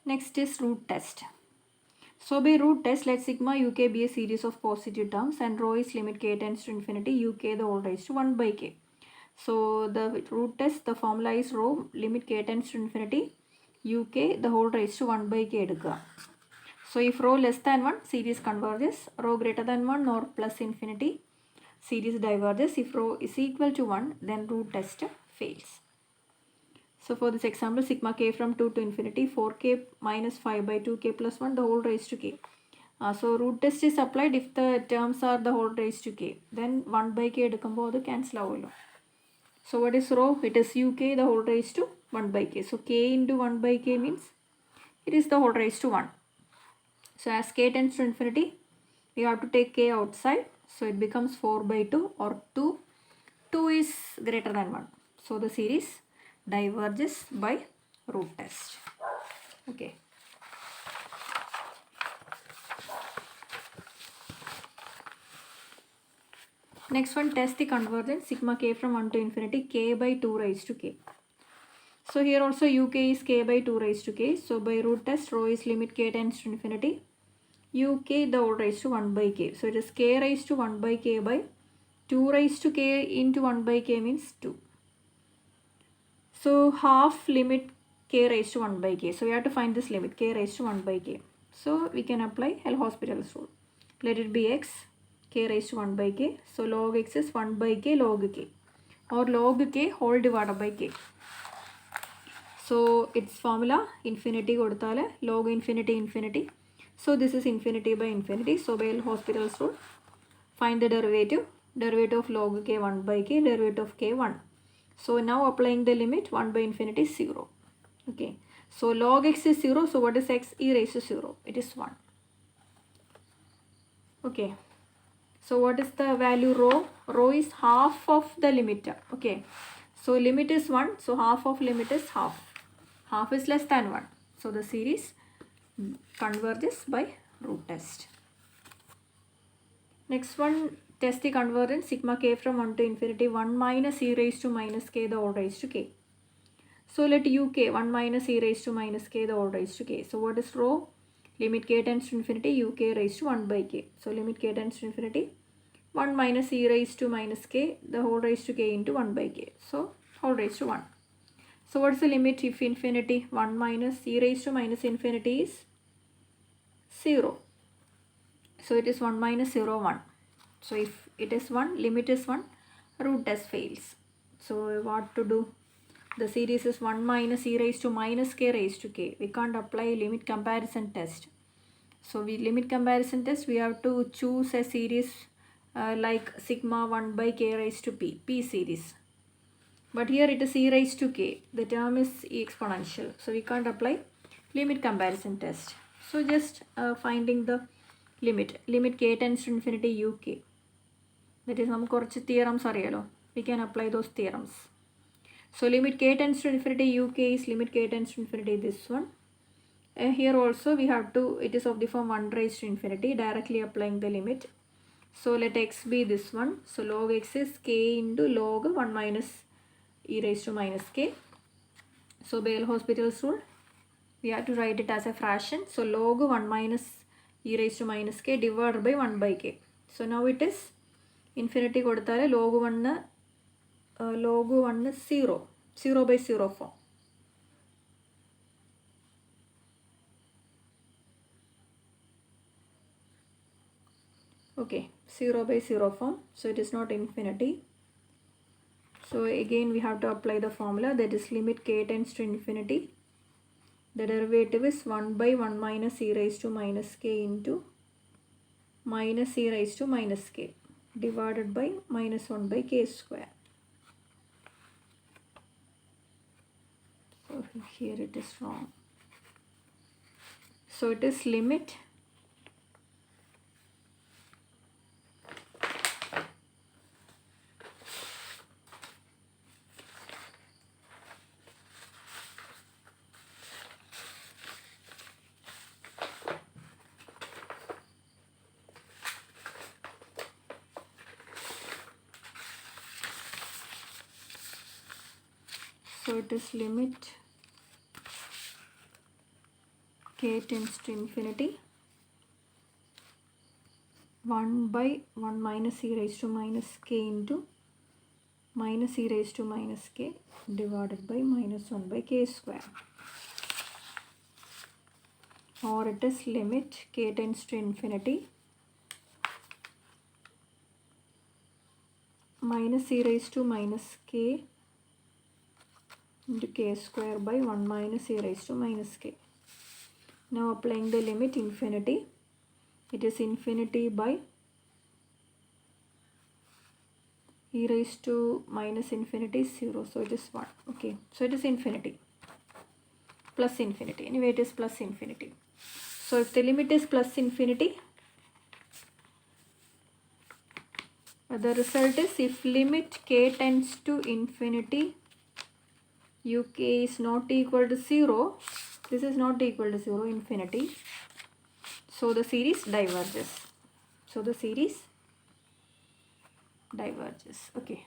Next is root test. So by root test, let sigma uk be a series of positive terms and rho is limit k tends to infinity uk the whole raised to 1 by k. So the root test, the formula is rho limit k tends to infinity uk the whole raised to 1 by k എടുക്കുക. So if rho less than 1, series converges. Rho greater than 1 or plus infinity, series diverges. If rho is equal to 1, then root test fails. So for this example, sigma k from 2 to infinity, 4k minus 5 by 2k plus 1 the whole raised to k. So root test is applied if the terms are the whole raised to k. Then 1 by k എടുക്കുമ്പോൾ അത് cancel ആവുമല്ലോ. So what is rho? It is uk the whole raised to 1 by k. So k into 1 by k means it is the whole raised to 1. So as k tends to infinity, we have to take k outside. So it becomes 4 by 2 or 2. 2 is greater than 1. So the series diverges by root test. Okay. Next one, test the convergence sigma k from 1 to infinity k by 2 raised to k. So here also uk is k by 2 raised to k. So by root test, rho is limit k tends to infinity uk the whole raised to 1 by k. So it is k raised to 1 by k by 2 raised to k into 1 by k means 2. So half limit k raised to 1 by k. So we have to find this limit k raised to 1 by k. So we can apply L'Hospital's rule. Let it be x k raised to 1 by k. So log x is 1 by k log k or log k whole divided by k. So its formula infinity കൊടുത്താൽ log infinity infinity. So this is infinity by infinity. So by L'Hospital's rule, find the derivative. Derivative of log k 1 by k, derivative of k 1. So now applying the limit 1 by infinity is 0. Okay. So log x is 0. So what is x? E raised to 0. It is 1. Okay. So what is the value rho? Rho is half of the limit. Okay. So limit is 1. So half of limit is half. Half is less than 1. So the series converges by root test. Next one, test the convergence sigma k from 1 to infinity 1 minus e raised to minus k the whole raised to k. So let uk 1 minus e raised to minus k the whole raised to k. So what is rho? Limit k tends to infinity uk raised to 1 by k. So limit k tends to infinity 1 minus e raised to minus k the whole raised to k into 1 by k. So whole raised to 1. So what is the limit if infinity? 1 minus e raised to minus infinity is 0. So it is 1 minus 0 1. So if it is 1, limit is 1, root test fails. So what to do? The series is 1 minus e raised to minus k raised to k. We can't apply limit comparison test. So we limit comparison test, we have to choose a series like sigma 1 by k raised to p series. But here it is e raised to k. The term is exponential. So we can't apply limit comparison test. So just finding the limit k tends to infinity uk. That is നമുക്ക് കുറച്ച് theorems അറിയാലോ. We can apply those theorems. So limit k tends to infinity uk is limit k tends to infinity this one. Here also we have to, it is of the form 1 raised to infinity, directly applying the limit. So let x be this one. So log x is k into log 1 minus e raised to minus k. So by L'Hospital's rule, we have to write it as a fraction. So log 1 minus e raised to minus k divided by 1 by k. So now it is infinity കൊടുത്താൽ log 1 0 by 0 form. Okay, 0 by 0 form. So it is not infinity. So again we have to apply the formula, that is limit k tends to infinity. The derivative is 1 by 1 minus e raised to minus k into minus e raised to minus k divided by minus 1 by k square. So here it is wrong. So it is limit so it is limit k tends to infinity, 1 by 1 minus e raised to minus k into minus e raised to minus k divided by minus 1 by k square. Or it is limit k tends to infinity, minus e raised to minus k into k square by 1 minus e raised to minus k. Now applying the limit infinity, it is infinity by e raised to minus infinity is 0, so it is 1. Okay, so it is infinity plus infinity. Anyway, it is plus infinity. So if the limit is plus infinity, the result is if limit k tends to infinity, uk is not equal to 0, this is not equal to 0, infinity, so the series diverges. Okay.